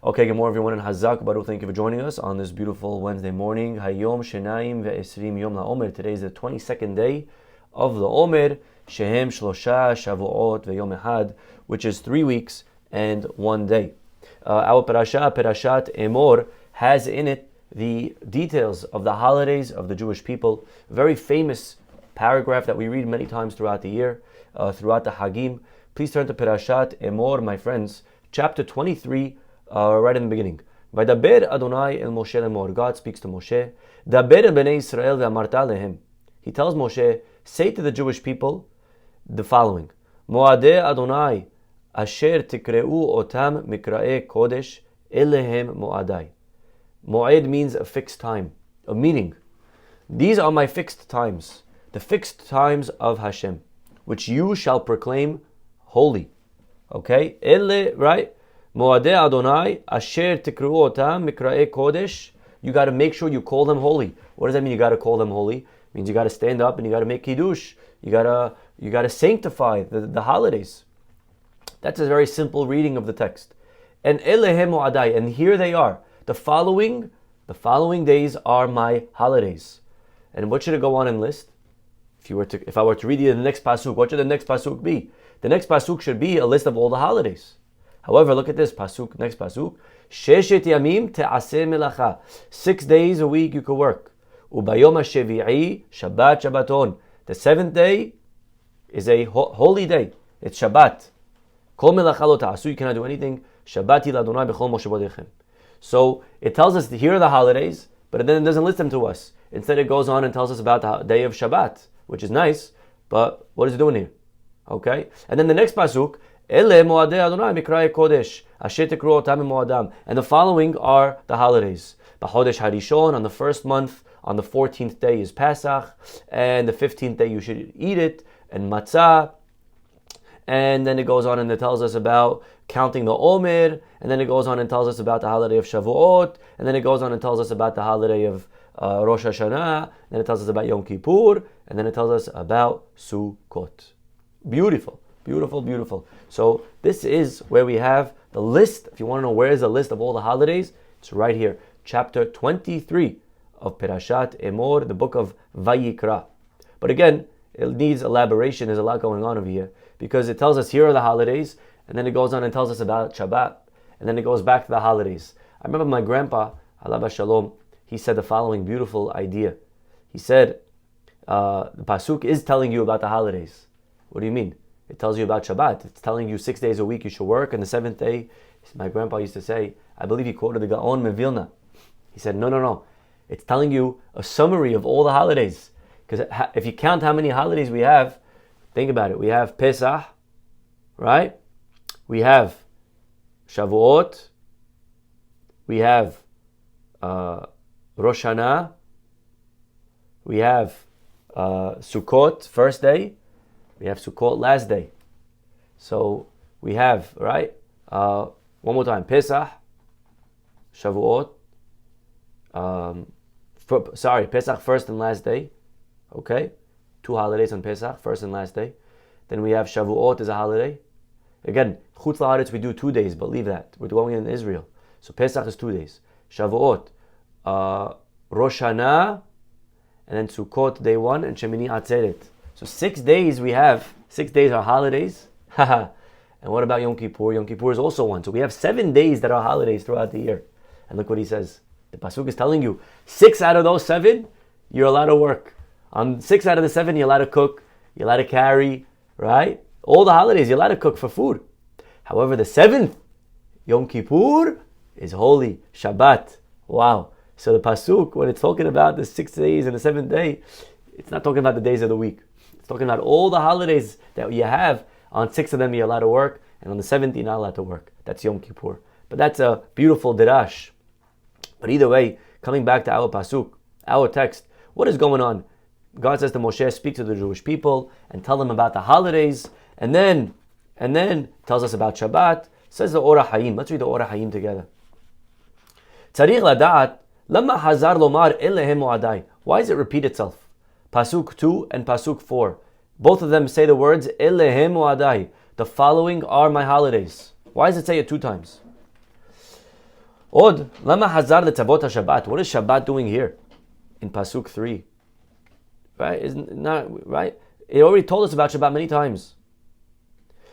Okay, good morning everyone, and Hazak Baruch. Thank you for joining us on this beautiful Wednesday morning. Hayom Shenaim ve'esrim Yom LaOmer. Today is the 22nd day of the Omer, Shehem Shlosha Shavuot ve'Yom Ehad, which is 3 weeks and 1 day. Our Parashat Emor, has in it the details of the holidays of the Jewish people. A very famous paragraph that we read many times throughout the year, throughout the Hagim. Please turn to Parashat Emor, my friends, chapter 23, right in the beginning. Vaydaber Adonai el Moshe lemor. God speaks to Moshe. Daber el bnei Israel ve'amarta lehem. He tells Moshe, say to the Jewish people the following: Moadeh Adonai asher tikreu otam mikrae kodesh elehem moadai. Moed means a fixed time, a meaning. These are my fixed times, the fixed times of Hashem, which you shall proclaim holy. Okay, ele, right? Moadeh Adonai asher tikreu otam mikrae kodesh. You got to make sure you call them holy. What does that mean? You got to call them holy. It means you got to stand up and you got to make kiddush. You got to sanctify the holidays. That's a very simple reading of the text. And elehem moadai, and here they are. The following days are my holidays. And what should it go on and list? If I were to read you the next pasuk, what should the next pasuk be? The next pasuk should be a list of all the holidays. However, look at this pasuk, next pasuk. Sheshet yamim te'aseh melacha. 6 days a week you could work. Ubayom ha'shevi'i Shabbat Shabbaton. The 7th day is a holy day. It's Shabbat. Kol melacha lo ta'asu. You cannot do anything. Shabbati l'Adonai b'chol moshe bodechem. So it tells us here are the holidays, but then it doesn't list them to us. Instead, it goes on and tells us about the day of Shabbat, which is nice. But what is it doing here? Okay, and then the next pasuk. Ele moadei Adonai mikrae kodesh asher tikreu otam moadam. And the following are the holidays. B'chodesh harishon, on the first month, on the 14th day is Pesach, and the 15th day you should eat it, and matzah. And then it goes on and it tells us about counting the Omer, and then it goes on and tells us about the holiday of Shavuot, and then it goes on and tells us about the holiday of Rosh Hashanah, and then it tells us about Yom Kippur, and then it tells us about Sukkot. Beautiful. Beautiful, beautiful. So this is where we have the list. If you want to know where is the list of all the holidays, it's right here. Chapter 23 of Parashat Emor, the book of Vayikra. But again, it needs elaboration. There's a lot going on over here, because it tells us here are the holidays, and then it goes on and tells us about Shabbat, and then it goes back to the holidays. I remember my grandpa, Alav Shalom, he said the following beautiful idea. He said, the pasuk is telling you about the holidays. What do you mean? It tells you about Shabbat. It's telling you 6 days a week you should work, and the 7th day, my grandpa used to say, I believe he quoted the Gaon Mevilna. He said, no. It's telling you a summary of all the holidays. Because if you count how many holidays we have, think about it. We have Pesach, right? We have Shavuot. We have Rosh Hashanah. We have Sukkot, first day. We have Sukkot, last day. So we have, right? One more time. Pesach, Shavuot. Pesach, first and last day. Okay? 2 holidays on Pesach, first and last day. Then we have Shavuot as a holiday. Again, Chutz La'aretz we do 2 days, but leave that. We're going in Israel. So Pesach is 2 days. Shavuot, Rosh Hashanah, and then Sukkot, day 1, and Shemini Atzeret. So 6 days we have. 6 days are holidays. And what about Yom Kippur? Yom Kippur is also one. So we have 7 days that are holidays throughout the year. And look what he says. The pasuk is telling you, 6 out of those 7, you're allowed to work. On 6 out of the 7, you're allowed to cook. You're allowed to carry, right? All the holidays, you're allowed to cook for food. However, the 7th, Yom Kippur, is holy. Shabbat. Wow. So the pasuk, when it's talking about the 6 days and the 7th day, it's not talking about the days of the week. It's talking about all the holidays that you have. On 6 of them you're allowed to work, and on the 7th you're not allowed to work. That's Yom Kippur. But that's a beautiful dirash. But either way, coming back to our pasuk, our text, what is going on? God says to Moshe, speak to the Jewish people and tell them about the holidays, and then tells us about Shabbat. Says the Orah Hayim. Let's read the Orah Hayim together. Tzarich lada'at lama hazar lomar elehem moadai. Why does it repeat itself? Pasuk 2 and Pasuk 4. Both of them say the words Elehem Moadai. The following are my holidays. Why does it say it 2 times? Od, lama hazar letzavot Shabbat. What is Shabbat doing here in Pasuk 3? Right? Isn't not right? It already told us about Shabbat many times.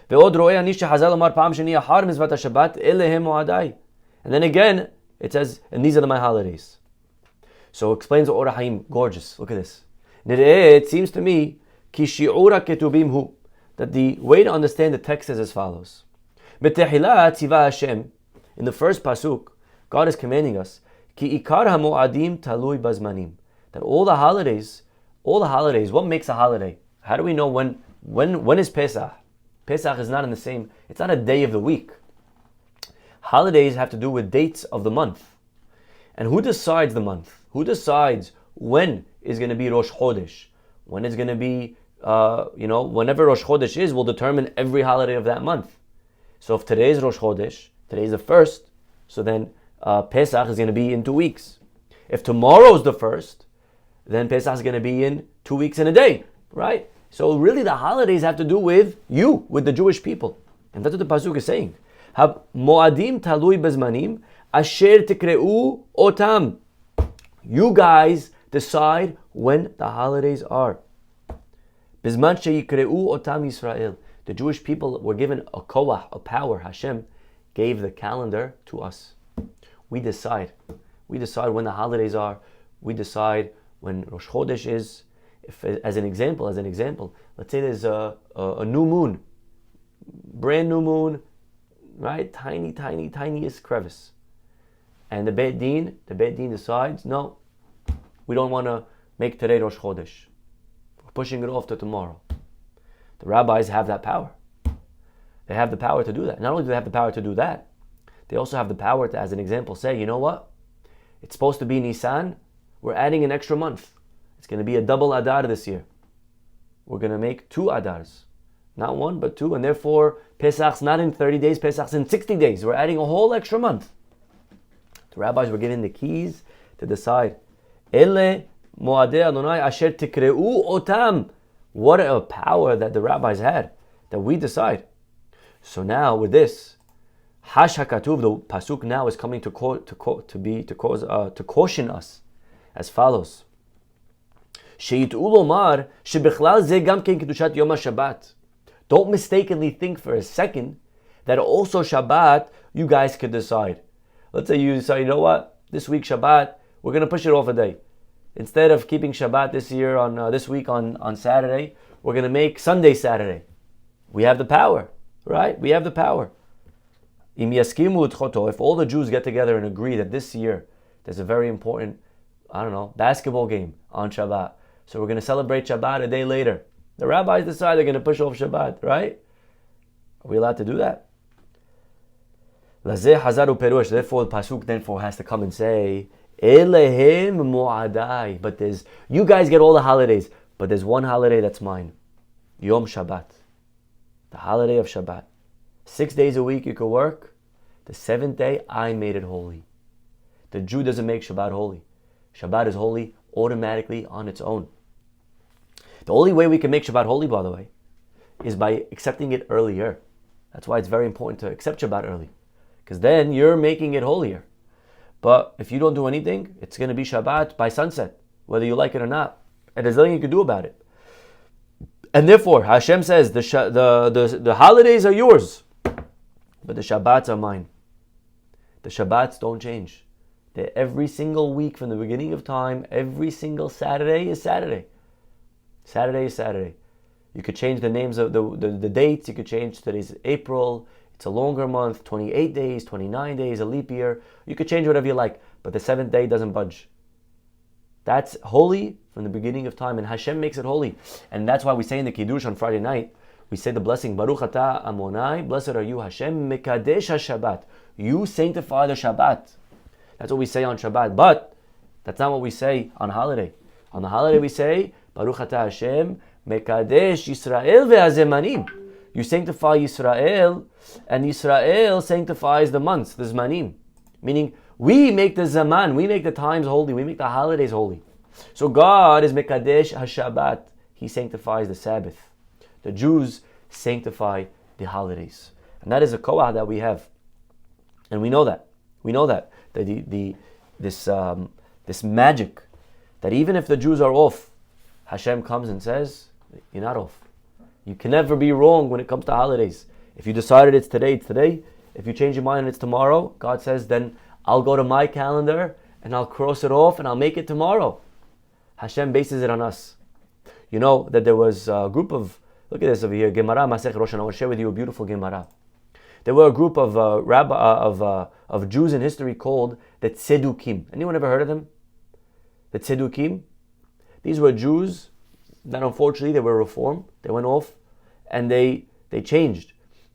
Ve'od ro'eh ani shehazar lomar pa'am sheni achar mizvat Shabbat elehem mo'adai. And then again, it says, and these are my holidays. So it explains the Or HaHaim. Gorgeous. Look at this. It seems to me ki shi'ura ketubim hu, that the way to understand the text is as follows. B'tehillah tziva Hashem. In the first pasuk, God is commanding us ki ikar hamo'adim talui bazmanim, that all the holidays, what makes a holiday? How do we know when is Pesach? Pesach is not in the same, it's not a day of the week. Holidays have to do with dates of the month. And who decides the month? Who decides when is going to be Rosh Chodesh? When is going to be, whenever Rosh Chodesh is, will determine every holiday of that month. So if today is Rosh Chodesh, today is the first, so then Pesach is going to be in 2 weeks. If tomorrow is the first, then Pesach is going to be in 2 weeks and a day, right? So really the holidays have to do with you, with the Jewish people. And that's what the Pasuk is saying. Mo'adim talui bezmanim asher tikreu otam. You guys decide when the holidays are. Bizman sheyikreu otam Yisrael. The Jewish people were given a koach, a power. Hashem gave the calendar to us. We decide. We decide when the holidays are. We decide when Rosh Chodesh is. If, as an example, let's say there's a new moon, brand new moon, right? Tiniest crevice. And the Beit Din decides, no, we don't want to make today Rosh Chodesh. We're pushing it off to tomorrow. The rabbis have that power. They have the power to do that. Not only do they have the power to do that, they also have the power to, as an example, say, you know what? It's supposed to be Nisan. We're adding an extra month. It's going to be a double Adar this year. We're going to make 2 Adars. Not 1, but 2. And therefore, Pesach's not in 30 days, Pesach's in 60 days. We're adding a whole extra month. The rabbis were given the keys to decide. Ele moadei Adonai asher tikreu otam. What a power that the rabbis had, that we decide. So now with this, Hash HaKatuv, the pasuk now is coming to caution us as follows. Don't mistakenly think for a second that also Shabbat you guys could decide. Let's say you decide, you know what, this week Shabbat, we're going to push it off a day. Instead of keeping Shabbat this year this week on Saturday, we're going to make Sunday Saturday. We have the power, right? We have the power. If all the Jews get together and agree that this year there's a very important, basketball game on Shabbat, so we're going to celebrate Shabbat a day later. The rabbis decide they're going to push off Shabbat, right? Are we allowed to do that? Therefore, the pasuk has to come and say, Elehim mu'adai. But you guys get all the holidays, but there's one holiday that's mine. Yom Shabbat. The holiday of Shabbat. 6 days a week you could work. The 7th day, I made it holy. The Jew doesn't make Shabbat holy. Shabbat is holy automatically on its own. The only way we can make Shabbat holy, by the way, is by accepting it earlier. That's why it's very important to accept Shabbat early. Because then you're making it holier. But if you don't do anything, it's going to be Shabbat by sunset, whether you like it or not. And there's nothing you can do about it. And therefore, Hashem says, the holidays are yours, but the Shabbats are mine. The Shabbats don't change. They're every single week from the beginning of time, every single Saturday is Saturday. Saturday is Saturday. You could change the names of the dates. You could change today's April. It's a longer month, 28 days, 29 days, a leap year. You could change whatever you like, but the 7th day doesn't budge. That's holy from the beginning of time, and Hashem makes it holy. And that's why we say in the Kiddush on Friday night, we say the blessing, Baruch atah Amonai, blessed are you, Hashem, Mekadesh HaShabbat. You sanctify the Shabbat. That's what we say on Shabbat, but that's not what we say on holiday. On the holiday we say, Baruch atah Hashem, Mekadesh Yisrael ve'azemanim. You sanctify Yisrael, and Yisrael sanctifies the months, the Zmanim. Meaning, we make the Zaman, we make the times holy, we make the holidays holy. So God is Mekadesh HaShabbat. He sanctifies the Sabbath. The Jews sanctify the holidays. And that is a koah that we have. And we know that. We know that this magic that even if the Jews are off, Hashem comes and says, you're not off. You can never be wrong when it comes to holidays. If you decided it's today, it's today. If you change your mind and it's tomorrow, God says, then I'll go to my calendar and I'll cross it off and I'll make it tomorrow. Hashem bases it on us. You know that there was a group of, look at this over here, Gemara Masech Rosh Hashanah. I want to share with you a beautiful Gemara. There were a group of of Jews in history called the Tzedukim. Anyone ever heard of them? The Tzedukim? These were Jews that unfortunately they were reformed. They went off and they changed.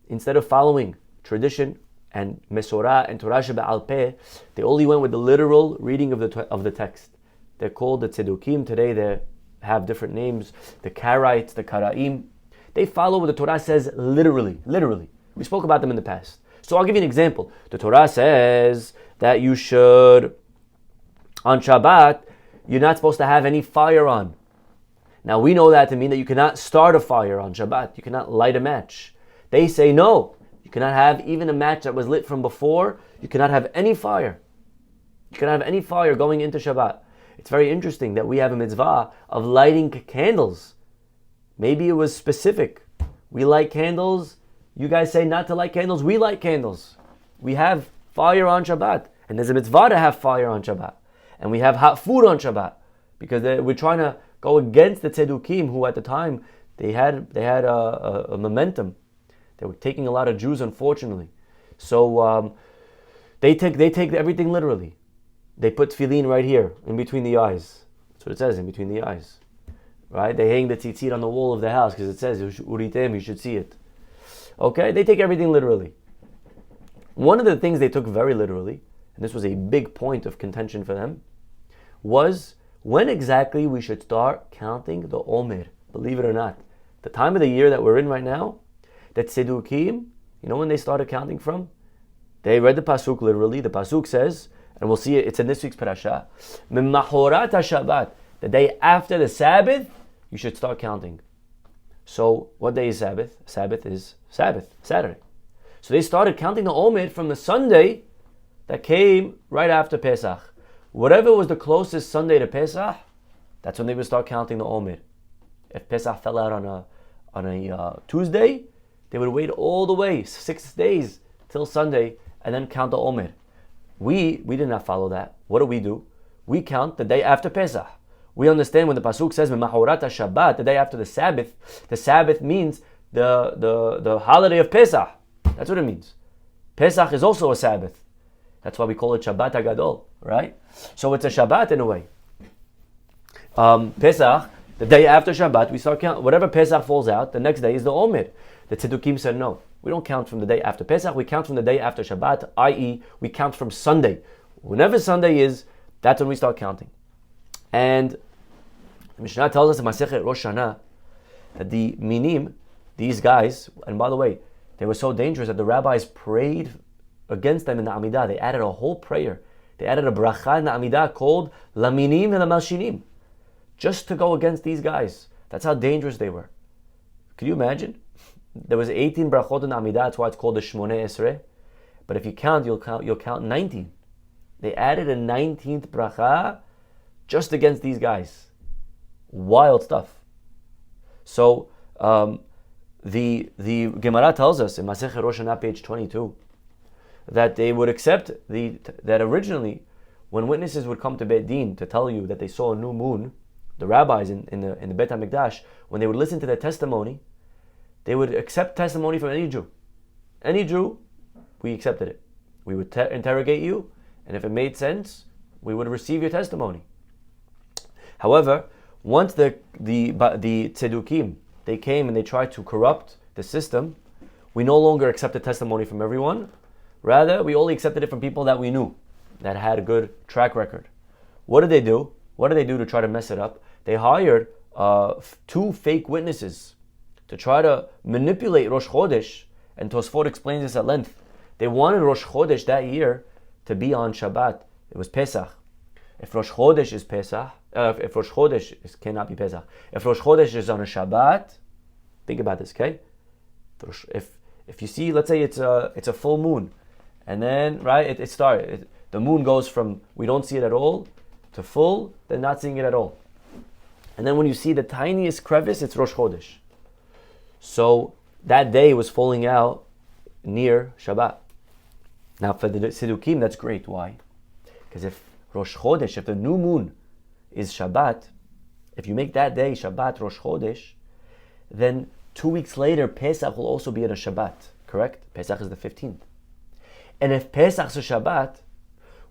Instead of following tradition and Mesorah and Torah Shebe'al Peh, they only went with the literal reading of the text. They're called the Tzedukim. Today they have different names. The Karaites, the Karaim. They follow what the Torah says literally. Literally. We spoke about them in the past. So I'll give you an example. The Torah says that you should, on Shabbat, you're not supposed to have any fire on. Now we know that to mean that you cannot start a fire on Shabbat. You cannot light a match. They say no. You cannot have even a match that was lit from before. You cannot have any fire. You cannot have any fire going into Shabbat. It's very interesting that we have a mitzvah of lighting candles. Maybe it was specific. We light candles. You guys say not to light candles. We light candles. We have fire on Shabbat. And there's a mitzvah to have fire on Shabbat. And we have hot food on Shabbat. Because we're trying to go against the Tzedukim, who at the time, they had a momentum. They were taking a lot of Jews, unfortunately. So they take everything literally. They put tefillin right here, in between the eyes. That's what it says, in between the eyes. Right? They hang the tzitzit on the wall of the house, because it says, Uritem, you should see it. Okay? They take everything literally. One of the things they took very literally, and this was a big point of contention for them, was when exactly we should start counting the Omer. Believe it or not. The time of the year that we're in right now, that Tzedukim, you know when they started counting from? They read the Pasuk literally. The Pasuk says, and we'll see it, it's in this week's parasha, Mahorat HaShabbat, the day after the Sabbath, you should start counting. So, what day is Sabbath? Sabbath is Sabbath, Saturday. So they started counting the Omer from the Sunday that came right after Pesach. Whatever was the closest Sunday to Pesach, that's when they would start counting the Omer. If Pesach fell out on a Tuesday, they would wait all the way 6 days till Sunday and then count the Omer. We did not follow that. What do? We count the day after Pesach. We understand when the Pasuk says Mahorat Shabbat, the day after the Sabbath means the holiday of Pesach. That's what it means. Pesach is also a Sabbath. That's why we call it Shabbat HaGadol, right? So it's a Shabbat in a way. Pesach, the day after Shabbat, we start counting. Whatever Pesach falls out, the next day is the Omer. The Tzedukim said no. We don't count from the day after Pesach. We count from the day after Shabbat, i.e., we count from Sunday. Whenever Sunday is, that's when we start counting. And the Mishnah tells us in Masechet Rosh Hashanah that the minim, these guys, and by the way, they were so dangerous that the rabbis prayed against them in the Amidah. They added a whole prayer. They added a bracha in the Amidah called Laminim and Lamalshinim, just to go against these guys. That's how dangerous they were. Can you imagine? There was 18 brachot in the Amidah. That's why it's called the Shmoneh Esrei. But if you count, you'll count 19. They added a 19th bracha just against these guys. Wild stuff. So the Gemara tells us in Masechet Rosh Hashanah, page 22, that they would accept that originally, when witnesses would come to Beit Din to tell you that they saw a new moon, the rabbis in the Beit HaMikdash, when they would listen to their testimony, they would accept testimony from any Jew. Any Jew, we accepted it. We would interrogate you, and if it made sense, we would receive your testimony. However, once the Tzedukim, they came and they tried to corrupt the system, we no longer accepted testimony from everyone. Rather, we only accepted it from people that we knew, that had a good track record. What did they do? What did they do to try to mess it up? They hired 2 fake witnesses to try to manipulate Rosh Chodesh, and Tosfot explains this at length. They wanted Rosh Chodesh that year to be on Shabbat. It was Pesach. If Rosh Chodesh is Pesach, if Rosh Chodesh cannot be Pesach. If Rosh Chodesh is on a Shabbat, think about this, okay? If you see, let's say it's a full moon, and then right, it started. The moon goes from we don't see it at all to full, then not seeing it at all. And then when you see the tiniest crevice, it's Rosh Chodesh. So that day was falling out near Shabbat. Now for the Tzedukim, that's great. Why? Because if Rosh Chodesh, if the new moon is Shabbat, if you make that day Shabbat, Rosh Chodesh, then 2 weeks later, Pesach will also be on a Shabbat, correct? Pesach is the 15th. And if Pesach's a Shabbat,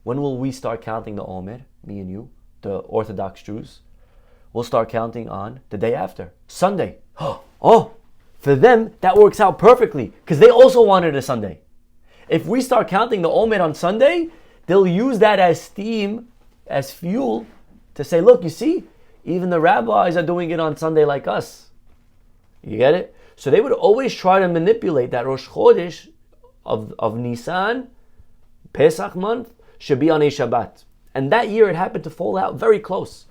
when will we start counting the Omer, me and you, the Orthodox Jews? We'll start counting on the day after, Sunday. Oh, for them, that works out perfectly, because they also wanted a Sunday. If we start counting the Omer on Sunday, they'll use that as steam, as fuel, to say, look, you see, even the rabbis are doing it on Sunday like us. You get it? So they would always try to manipulate that Rosh Chodesh of Nisan, Pesach month, should be on a Shabbat. And that year it happened to fall out very close.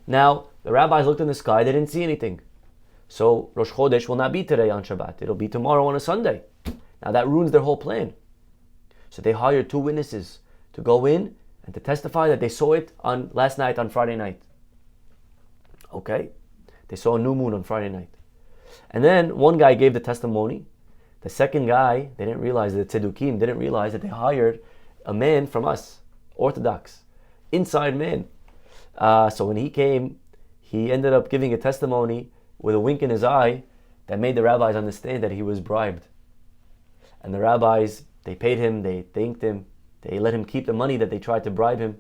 Now, the rabbis looked in the sky, they didn't see anything. So Rosh Chodesh will not be today on Shabbat. It'll be tomorrow on a Sunday. Now that ruins their whole plan. So they hired 2 witnesses to go in and to testify that they saw it on last night, on Friday night. Okay? They saw a new moon on Friday night. And then one guy gave the testimony. The second guy, they didn't realize, the Tzedukim didn't realize that they hired a man from us, Orthodox, inside man. So when he came, he ended up giving a testimony with a wink in his eye that made the rabbis understand that he was bribed. And the rabbis, they paid him, they thanked him, they let him keep the money that they tried to bribe him.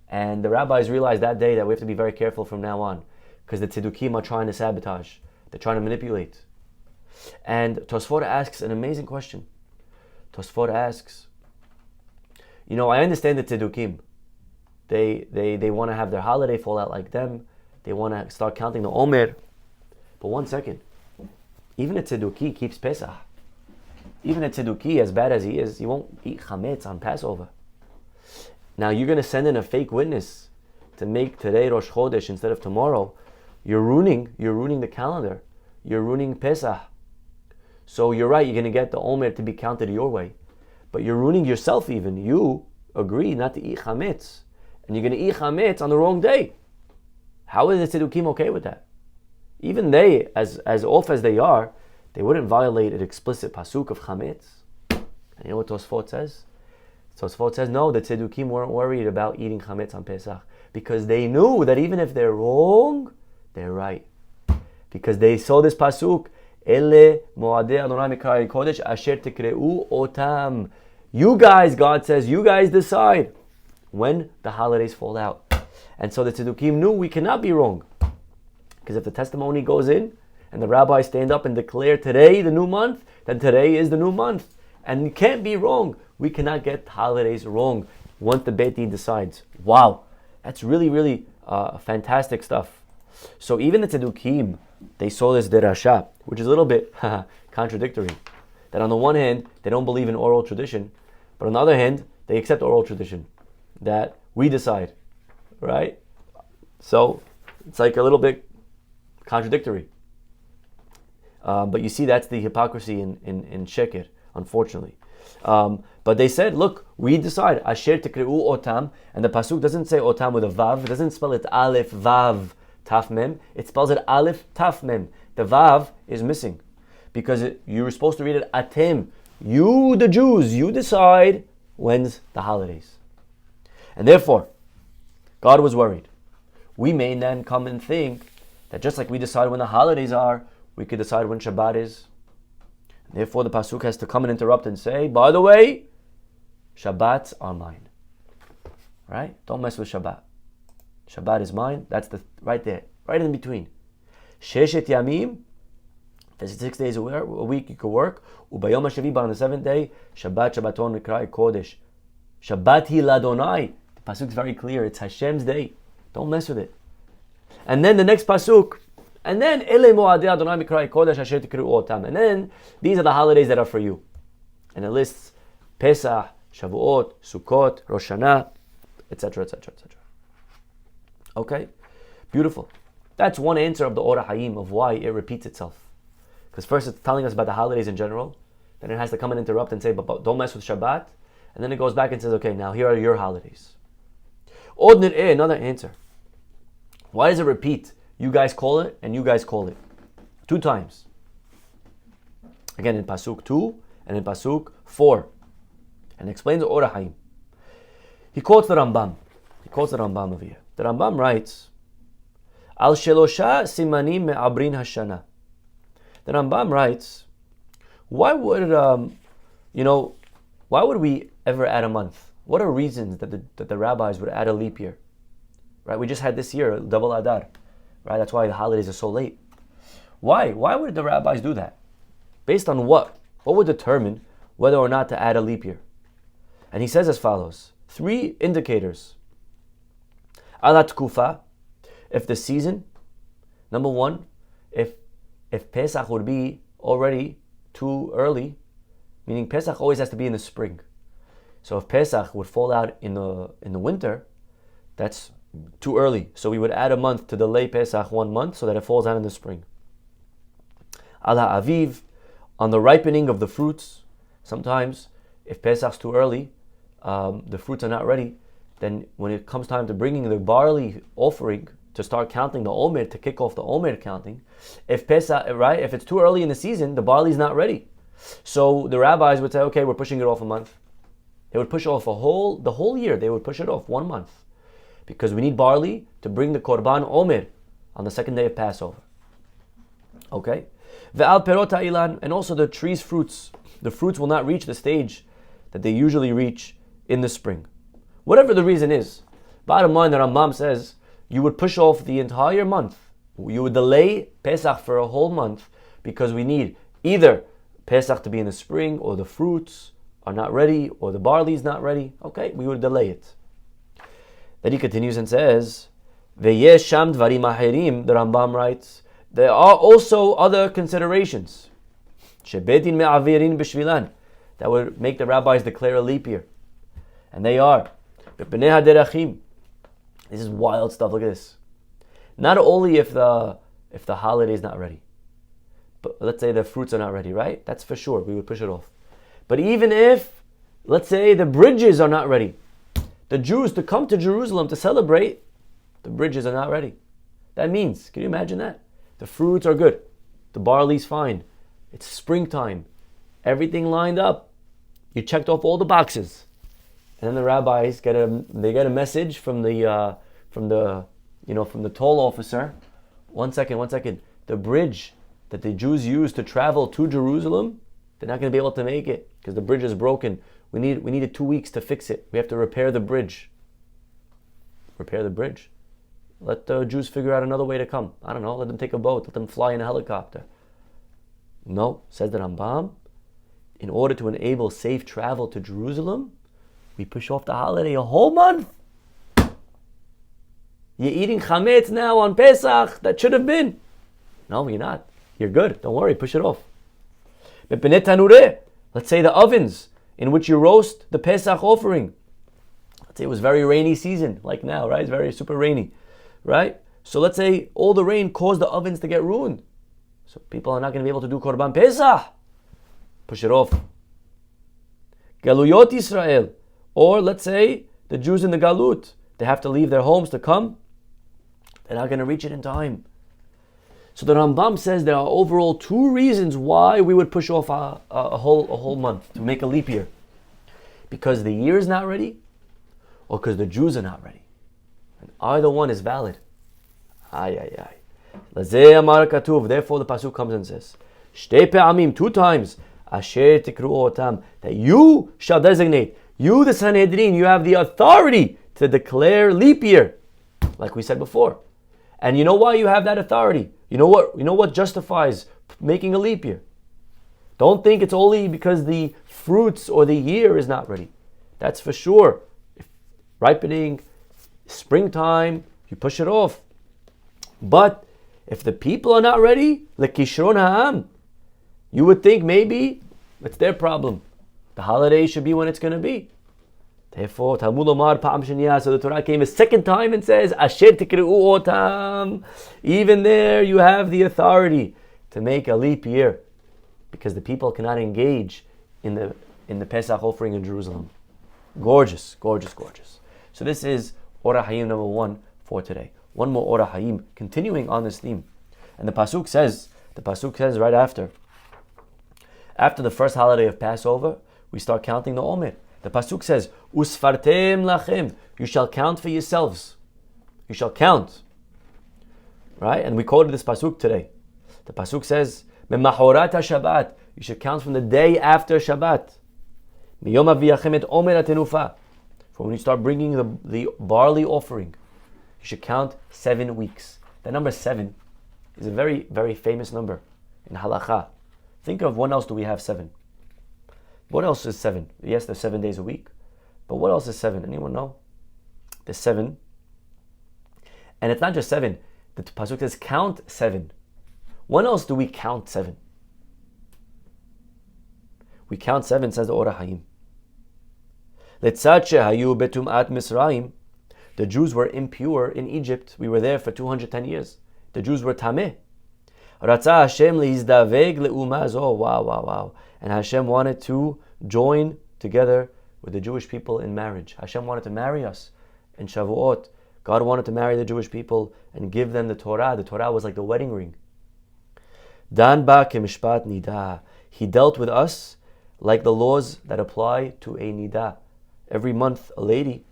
And the rabbis realized that day that we have to be very careful from now on, because the Tzedukim are trying to sabotage. They're trying to manipulate. And Tosfot asks an amazing question. Tosfot asks, I understand the Tzedukim. They want to have their holiday fall out like them. They want to start counting the Omer. But 1 second. Even a Tzeduki keeps Pesach. Even a Tzeduki, as bad as he is, he won't eat chametz on Passover. Now you're going to send in a fake witness to make today Rosh Chodesh instead of tomorrow. You're ruining the calendar. You're ruining Pesach. So you're right, you're going to get the Omer to be counted your way. But you're ruining yourself even. You agree not to eat chametz. And you're going to eat chametz on the wrong day. How is the Tzedukim okay with that? Even they, as off as they are, they wouldn't violate an explicit pasuk of chametz. And you know what Tosfot says? Tosfot says, no, the Tzedukim weren't worried about eating chametz on Pesach, because they knew that even if they're wrong, they're right. Because they saw this pasuk, Ele moadei Adonai mikra kodesh asher tikreu otam. You guys, God says, you guys decide when the holidays fall out. And so the Tzedukim knew we cannot be wrong. Because if the testimony goes in, and the rabbis stand up and declare today the new month, then today is the new month. And you can't be wrong. We cannot get holidays wrong once the Beit Din decides. Wow, that's really, really fantastic stuff. So even the Tzedukim, they saw this derasha, which is a little bit contradictory. That on the one hand, they don't believe in oral tradition, but on the other hand, they accept oral tradition. That we decide, right? So it's like a little bit contradictory. But you see, that's the hypocrisy in Sheker, unfortunately. But they said, look, we decide. Asher tikreu otam. And the pasuk doesn't say otam with a vav. It doesn't spell it aleph, vav, taf, mem. It spells it aleph, taf, mem. The vav is missing. Because you were supposed to read it atem. You, the Jews, you decide when's the holidays. And therefore, God was worried. We may then come and think that just like we decide when the holidays are, we could decide when Shabbat is. And therefore, the pasuk has to come and interrupt and say, by the way, Shabbat's are mine. Right? Don't mess with Shabbat. Shabbat is mine. That's the right there, right in between. Sheshet yamim. There's 6 days a week you could work. Ubayom hashavi, but on the 7th day, Shabbat Shabbaton Mikrai Kodesh. Shabbat hi ladonai. The pasuk is very clear. It's Hashem's day. Don't mess with it. And then the next pasuk. And then Ele moadei Adonai mikra kodesh asher tikreu otam. And then these are the holidays that are for you. And it lists Pesach, Shavuot, Sukkot, Rosh Hashanah, etc., etc., etc. Okay, beautiful. That's one answer of the Ora Hayim of why it repeats itself. Because first it's telling us about the holidays in general, then it has to come and interrupt and say, but don't mess with Shabbat. And then it goes back and says, okay, now here are your holidays. Od nir'eh, another answer. Why does it repeat? You guys call it and you guys call it. 2 times. Again, in Pasuk 2 and in Pasuk 4. And explains the Orah Haim. He quotes the Rambam. Over here. The Rambam writes, Al shelosha simanim me'abrin hashana. The Rambam writes, why would we ever add a month? What are reasons that the rabbis would add a leap year? Right? We just had this year, double Adar. Right? That's why the holidays are so late. Why? Why would the rabbis do that? Based on what? What would determine whether or not to add a leap year? And he says as follows. 3 indicators. Alat kufa, if the season, number 1, if Pesach would be already too early, meaning Pesach always has to be in the spring. So if Pesach would fall out in the winter, that's too early. So we would add a month to delay Pesach 1 month so that it falls out in the spring. Ala aviv, on the ripening of the fruits, sometimes if Pesach's too early, the fruits are not ready, then when it comes time to bringing the barley offering to start counting the Omer, to kick off the Omer counting, if Pesach, right, if it's too early in the season, the barley's not ready. So the rabbis would say, okay, we're pushing it off a month. They would push off the whole year. They would push it off 1 month because we need barley to bring the Korban Omer on the 2nd day of Passover. Okay? Ve'al perot ha'ilan, and also the tree's fruits. The fruits will not reach the stage that they usually reach in the spring. Whatever the reason is. Bottom line, the Rambam says you would push off the entire month. You would delay Pesach for a whole month because we need either Pesach to be in the spring, or the fruits are not ready, or the barley is not ready. Okay, we would delay it. Then he continues and says, Ve'yesh sham dvarim aherim, the Rambam writes, there are also other considerations. Shebetin me'avirin b'shvilan, that would make the rabbis declare a leap year. And they are, B'pnei haderachim. This is wild stuff, look at this. Not only if the holiday is not ready, but let's say the fruits are not ready, right? That's for sure, we would push it off. But even if, let's say the bridges are not ready, the Jews to come to Jerusalem to celebrate, the bridges are not ready. That means, can you imagine that? The fruits are good, the barley's fine, it's springtime, everything lined up, you checked off all the boxes, and then the rabbis get a message from the toll officer. One second. The bridge that the Jews use to travel to Jerusalem, they're not going to be able to make it because the bridge is broken. We needed 2 weeks to fix it. We have to repair the bridge. Repair the bridge. Let the Jews figure out another way to come. I don't know. Let them take a boat. Let them fly in a helicopter. No, says the Rambam. In order to enable safe travel to Jerusalem, we push off the holiday a whole month. You're eating chametz now on Pesach. That should have been. No, you're not. You're good. Don't worry. Push it off. Let's say the ovens in which you roast the Pesach offering. Let's say it was very rainy season, like now, right? It's very super rainy, right? So let's say all the rain caused the ovens to get ruined. So people are not going to be able to do Korban Pesach. Push it off. Galuyot Israel. Or let's say the Jews in the Galut, they have to leave their homes to come. They're not going to reach it in time. So the Rambam says there are overall 2 reasons why we would push off a whole month to make a leap year. Because the year is not ready, or because the Jews are not ready. And either one is valid. Lazeh amar katuv. Therefore the pasuk comes and says, Shtei pe'amim, 2 times, asher tikru'u otam, that you shall designate. You, the Sanhedrin, you have the authority to declare leap year, like we said before. And you know why you have that authority? You know what justifies making a leap year? Don't think it's only because the fruits or the year is not ready. That's for sure. If ripening, springtime, you push it off. But if the people are not ready, lekishron ha'am, you would think maybe it's their problem. The holiday should be when it's going to be. Therefore, Talmud Omar Pa'am Shniyah, so the Torah came a second time and says, Asher tikru'u otam. Even there you have the authority to make a leap year, because the people cannot engage in the Pesach offering in Jerusalem. Gorgeous, gorgeous, gorgeous. So this is Ora Hayim number 1 for today. One more Ora Hayim, continuing on this theme. And the pasuk says right after the first holiday of Passover, we start counting the Omer. The pasuk says, Usfartem lachem, you shall count for yourselves. You shall count. Right? And we quoted this pasuk today. The pasuk says, Memahorat Shabbat, you should count from the day after Shabbat. Miyom aviyachem et Omer atenufa, from when you start bringing the barley offering. You should count 7 weeks. That number 7 is a very, very famous number in halakha. Think of what else do we have 7? What else is 7? Yes, there's 7 days a week. But what else is 7? Anyone know? There's 7. And it's not just 7. The pasuk says count 7. When else do we count 7? We count 7, says the Ora Hayim. Letzad shehayu betum'at Misraim, the Jews were impure in Egypt. We were there for 210 years. The Jews were tameh. Ratzah Hashem leizdaveg le'umah zo. Wow. And Hashem wanted to join together with the Jewish people in marriage. Hashem wanted to marry us in Shavuot. God wanted to marry the Jewish people and give them the Torah. The Torah was like the wedding ring. Dan ba kemishpat nida. He dealt with us like the laws that apply to a nida. Every month, a lady,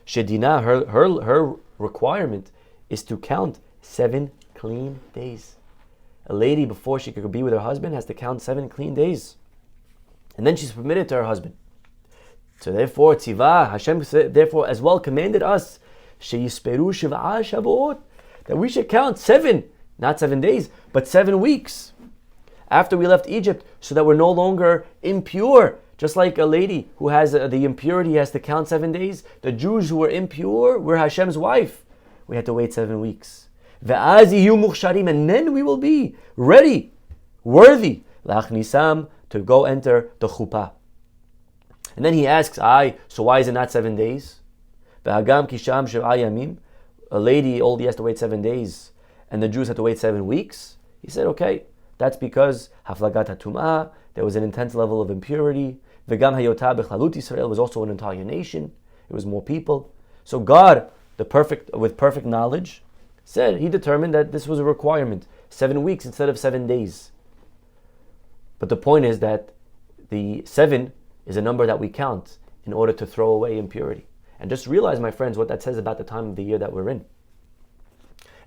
Shedina, her requirement is to count 7 clean days. A lady, before she could be with her husband, has to count 7 clean days. And then she's permitted to her husband. So therefore, Tzivah, Hashem therefore as well commanded us, Sheyisperu Shiv'ah Shavuot, that we should count 7, not 7 days, but 7 weeks after we left Egypt, so that we're no longer impure. Just like a lady who has the impurity has to count 7 days, the Jews who were impure were Hashem's wife. We had to wait 7 weeks. And then we will be ready, worthy, lachnisam, to go enter the chuppah. And then he asks, so why is it not 7 days? A lady only has to wait 7 days, and the Jews had to wait 7 weeks. He said, okay, that's because haflagat hatum'ah, there was an intense level of impurity. V'gam hayotah b'chlalut Yisrael, was also an entire nation. It was more people. So God, with perfect knowledge, he determined that this was a requirement. 7 weeks instead of 7 days. But the point is that the 7 is a number that we count in order to throw away impurity. And just realize, my friends, what that says about the time of the year that we're in.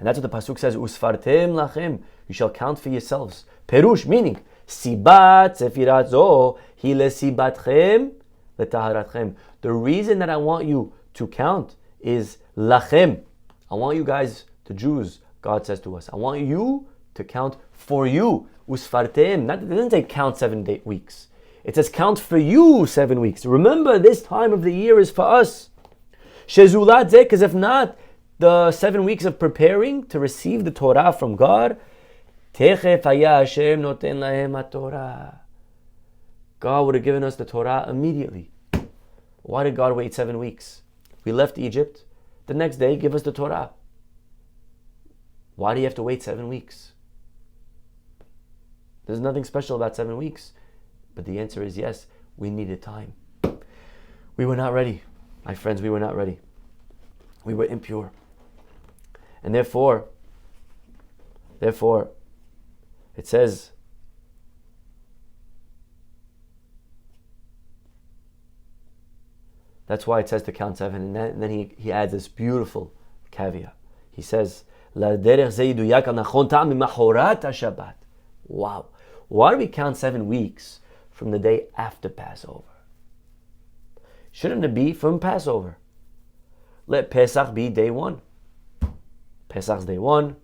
And that's what the pasuk says, Usfartem lachem, you shall count for yourselves. Perush, meaning, Sibat sefirat zo, hi lesibatchem letaharatchem. The reason that I want you to count is lachem. I want you guys, the Jews, God says to us, I want you to count for you. Usfartem, it doesn't say count 7 weeks. It says count for you 7 weeks. Remember, this time of the year is for us. Shezulat zeh, because if not, the 7 weeks of preparing to receive the Torah from God, Techef haya Hashem noten lahem haTorah. God would have given us the Torah immediately. Why did God wait 7 weeks? We left Egypt. The next day, give us the Torah. Why do you have to wait 7 weeks? There's nothing special about 7 weeks. But the answer is yes, we needed time. We were not ready. My friends, we were not ready. We were impure. And therefore, it says, that's why it says to count 7. And then he adds this beautiful caveat. He says, wow. Why do we count 7 weeks from the day after Passover? Shouldn't it be from Passover? Let Pesach be day 1. Pesach's day 1.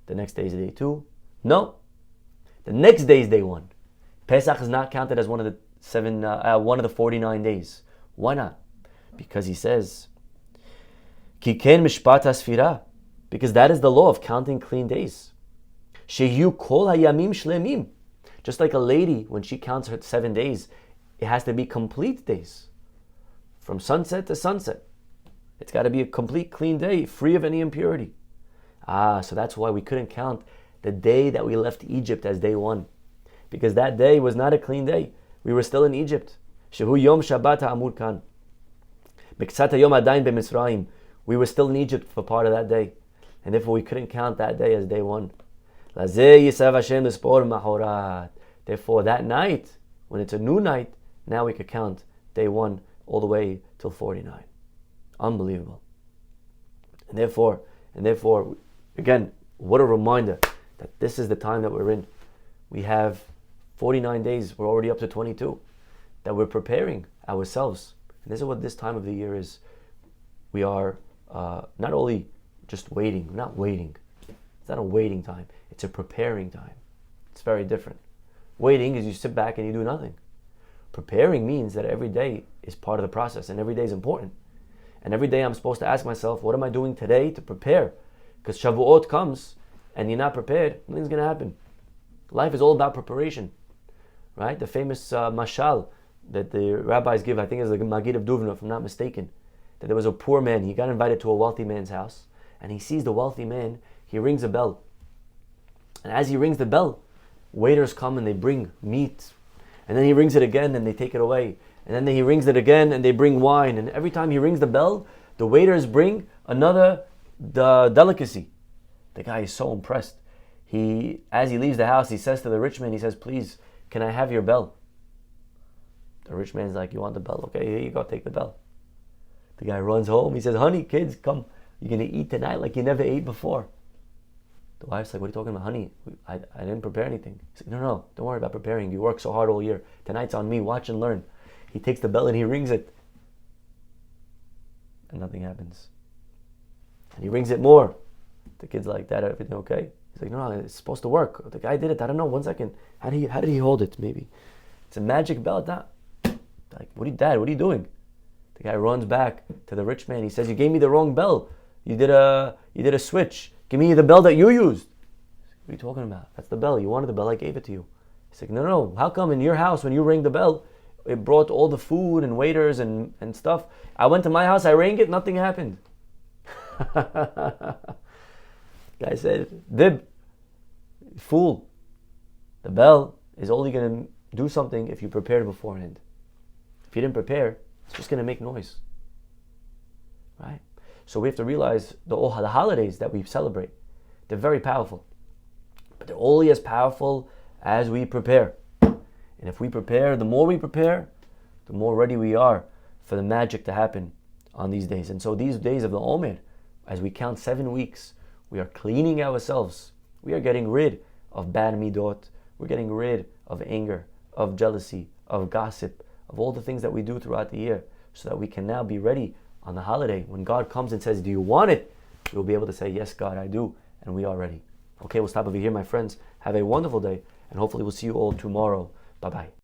The next day is day 2. No. The next day is day 1. Pesach is not counted as one of the 49 days. Why not? Because he says, Ki ken mishpat hasfira, because that is the law of counting clean days. Sheyu kol hayamim shlemim. Just like a lady, when she counts her 7 days, it has to be complete days. From sunset to sunset. It's got to be a complete clean day, free of any impurity. So that's why we couldn't count the day that we left Egypt as day 1. Because that day was not a clean day. We were still in Egypt. Shehu yom Shabbat ha'amur kan. We were still in Egypt for part of that day. And therefore we couldn't count that day as day one. Therefore that night, when it's a new night, now we could count day one all the way till 49. Unbelievable. And therefore, again, what a reminder that this is the time that we're in. We have 49 days, we're already up to 22, that we're preparing ourselves. And this is what this time of the year is. We are not only just waiting, we're not waiting. It's not a waiting time, it's a preparing time. It's very different. Waiting is you sit back and you do nothing. Preparing means that every day is part of the process and every day is important. And every day I'm supposed to ask myself, what am I doing today to prepare? Because Shavuot comes and you're not prepared, nothing's going to happen. Life is all about preparation, right? The famous mashal that the rabbis give, I think is the Magid of Duvna, if I'm not mistaken, that there was a poor man, he got invited to a wealthy man's house, and he sees the wealthy man, he rings a bell. And as he rings the bell, waiters come and they bring meat. And then he rings it again and they take it away. And then he rings it again and they bring wine. And every time he rings the bell, the waiters bring another delicacy. The guy is so impressed. As he leaves the house, he says to the rich man, he says, please, can I have your bell? The rich man's like, you want the bell? Okay, here you go, take the bell. The guy runs home. He says, honey, kids, come. You're going to eat tonight like you never ate before. The wife's like, what are you talking about, honey? I didn't prepare anything. He's like, no, don't worry about preparing. You work so hard all year. Tonight's on me. Watch and learn. He takes the bell and he rings it. And nothing happens. And he rings it more. The kid's like, Dad, everything okay? He's like, no, it's supposed to work. The guy did it. I don't know. 1 second. How did he hold it? Maybe. It's a magic bell. Like, Dad, what are you doing? The guy runs back to the rich man. He says, you gave me the wrong bell. You did a switch. Give me the bell that you used. What are you talking about? That's the bell. You wanted the bell. I gave it to you. He's like, no. How come in your house when you ring the bell, it brought all the food and waiters and stuff? I went to my house. I rang it. Nothing happened. Guy said, Dib, fool. The bell is only going to do something if you prepared beforehand. If you didn't prepare, it's just going to make noise. Right? So we have to realize the holidays that we celebrate, they're very powerful. But they're only as powerful as we prepare. And if we prepare, the more we prepare, the more ready we are for the magic to happen on these days. And so these days of the Omer, as we count 7 weeks, we are cleaning ourselves. We are getting rid of bad midot. We're getting rid of anger, of jealousy, of gossip, of all the things that we do throughout the year, so that we can now be ready on the holiday. When God comes and says, do you want it? We'll be able to say, yes, God, I do. And we are ready. Okay, we'll stop over here, my friends. Have a wonderful day. And hopefully we'll see you all tomorrow. Bye-bye.